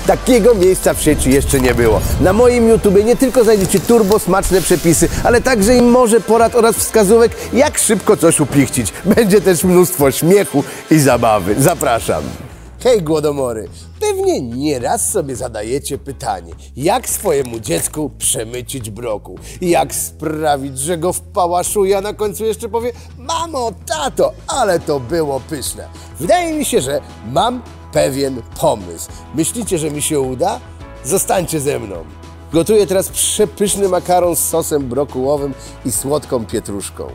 Takiego miejsca w sieci jeszcze nie było. Na moim YouTubie nie tylko znajdziecie turbo smaczne przepisy, ale także i morze porad oraz wskazówek, jak szybko coś upichcić. Będzie też mnóstwo śmiechu i zabawy. Zapraszam. Hej głodomory! Pewnie nieraz sobie zadajecie pytanie, jak swojemu dziecku przemycić brokuł? Jak sprawić, że go wpałaszuje, a na końcu jeszcze powie: mamo, tato, ale to było pyszne. Wydaje mi się, że mam pewien pomysł. Myślicie, że mi się uda? Zostańcie ze mną. Gotuję teraz przepyszny makaron z sosem brokułowym i słodką pietruszką.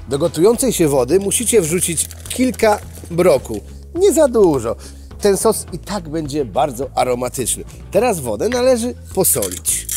Do gotującej się wody musicie wrzucić kilka brokuł. Nie za dużo. Ten sos i tak będzie bardzo aromatyczny. Teraz wodę należy posolić.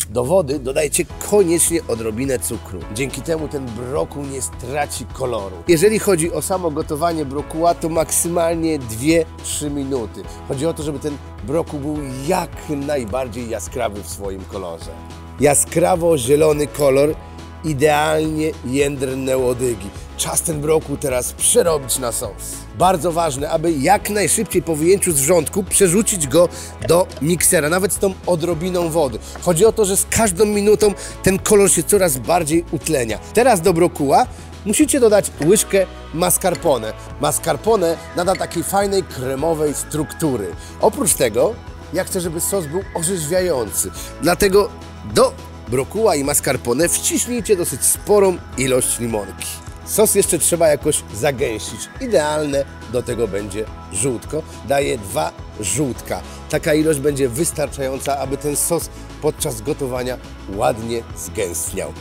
Do wody dodajcie koniecznie odrobinę cukru. Dzięki temu ten brokuł nie straci koloru. Jeżeli chodzi o samo gotowanie brokuła, to maksymalnie 2-3 minuty. Chodzi o to, żeby ten brokuł był jak najbardziej jaskrawy w swoim kolorze. Jaskrawo-zielony kolor, idealnie jędrne łodygi. Czas ten brokuł teraz przerobić na sos. Bardzo ważne, aby jak najszybciej po wyjęciu z wrzątku przerzucić go do miksera, nawet z tą odrobiną wody. Chodzi o to, że z każdą minutą ten kolor się coraz bardziej utlenia. Teraz do brokuła musicie dodać łyżkę mascarpone. Mascarpone nada takiej fajnej, kremowej struktury. Oprócz tego ja chcę, żeby sos był orzeźwiający. Dlatego do brokuła i mascarpone wciśnijcie dosyć sporą ilość limonki. Sos jeszcze trzeba jakoś zagęścić. Idealne do tego będzie żółtko. Daję 2 żółtka. Taka ilość będzie wystarczająca, aby ten sos podczas gotowania ładnie zgęstniał.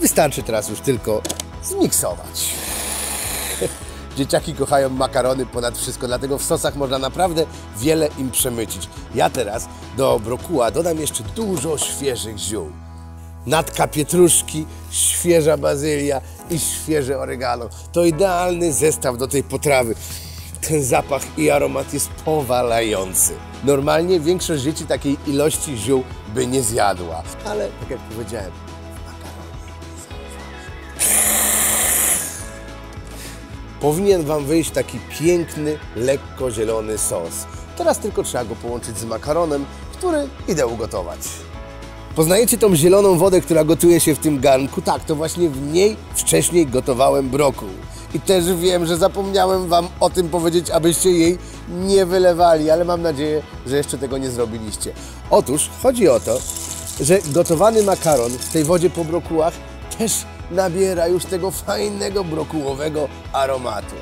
Wystarczy teraz już tylko zmiksować. Dzieciaki kochają makarony ponad wszystko, dlatego w sosach można naprawdę wiele im przemycić. Ja teraz do brokuła dodam jeszcze dużo świeżych ziół. Natka pietruszki, świeża bazylia i świeże oregano. To idealny zestaw do tej potrawy. Ten zapach i aromat jest powalający. Normalnie większość dzieci takiej ilości ziół by nie zjadła. Ale tak jak powiedziałem, w makaronie powinien Wam wyjść taki piękny, lekko zielony sos. Teraz tylko trzeba go połączyć z makaronem, który idę ugotować. Poznajecie tą zieloną wodę, która gotuje się w tym garnku? Tak, to właśnie w niej wcześniej gotowałem brokuł. I też wiem, że zapomniałem Wam o tym powiedzieć, abyście jej nie wylewali, ale mam nadzieję, że jeszcze tego nie zrobiliście. Otóż chodzi o to, że gotowany makaron w tej wodzie po brokułach też nabiera już tego fajnego brokułowego aromatu.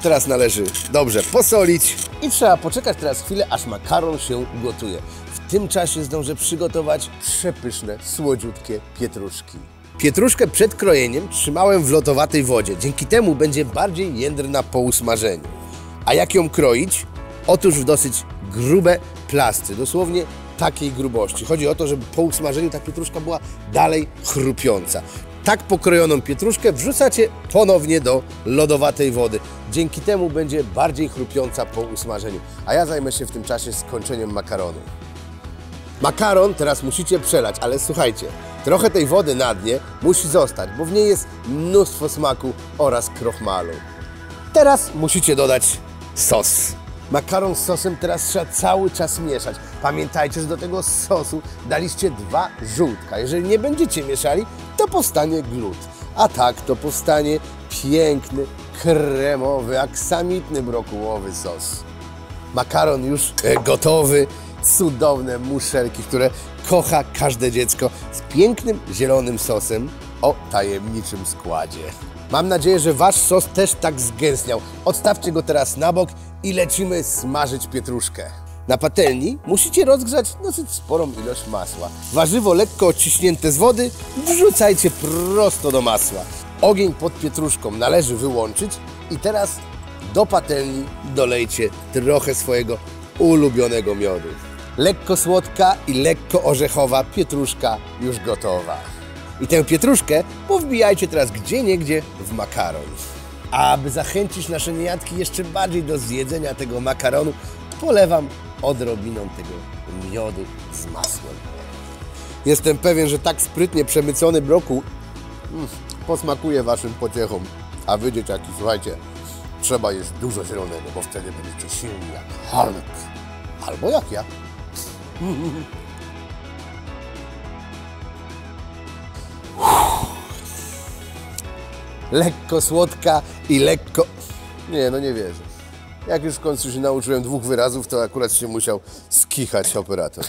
Teraz należy dobrze posolić i trzeba poczekać teraz chwilę, aż makaron się ugotuje. W tym czasie zdążę przygotować przepyszne, słodziutkie pietruszki. Pietruszkę przed krojeniem trzymałem w lodowatej wodzie. Dzięki temu będzie bardziej jędrna po usmażeniu. A jak ją kroić? Otóż w dosyć grube plastry, dosłownie takiej grubości. Chodzi o to, żeby po usmażeniu ta pietruszka była dalej chrupiąca. Tak pokrojoną pietruszkę wrzucacie ponownie do lodowatej wody. Dzięki temu będzie bardziej chrupiąca po usmażeniu. A ja zajmę się w tym czasie skończeniem makaronu. Makaron teraz musicie przelać, ale słuchajcie, trochę tej wody na dnie musi zostać, bo w niej jest mnóstwo smaku oraz krochmalu. Teraz musicie dodać sos. Makaron z sosem teraz trzeba cały czas mieszać. Pamiętajcie, że do tego sosu daliście 2 żółtka. Jeżeli nie będziecie mieszali, to powstanie glut. A tak to powstanie piękny, kremowy, aksamitny brokułowy sos. Makaron już gotowy. Cudowne muszelki, które kocha każde dziecko, z pięknym zielonym sosem o tajemniczym składzie. Mam nadzieję, że Wasz sos też tak zgęstniał. Odstawcie go teraz na bok i lecimy smażyć pietruszkę. Na patelni musicie rozgrzać dosyć sporą ilość masła. Warzywo lekko odciśnięte z wody wrzucajcie prosto do masła. Ogień pod pietruszką należy wyłączyć i teraz do patelni dolejcie trochę swojego ulubionego miodu. Lekko słodka i lekko orzechowa pietruszka już gotowa. I tę pietruszkę powbijajcie teraz gdzieniegdzie w makaron. A aby zachęcić nasze niejadki jeszcze bardziej do zjedzenia tego makaronu, polewam odrobiną tego miodu z masłem. Jestem pewien, że tak sprytnie przemycony brokuł posmakuje Waszym pociechom. A Wy, dzieciaki, słuchajcie, trzeba jeść dużo zielonego, bo wtedy będziecie silni jak Hulk. Albo jak ja. Lekko słodka i lekko... Nie, no nie wierzę. Jak już w końcu się nauczyłem 2 wyrazów, to akurat się musiał skichać operator.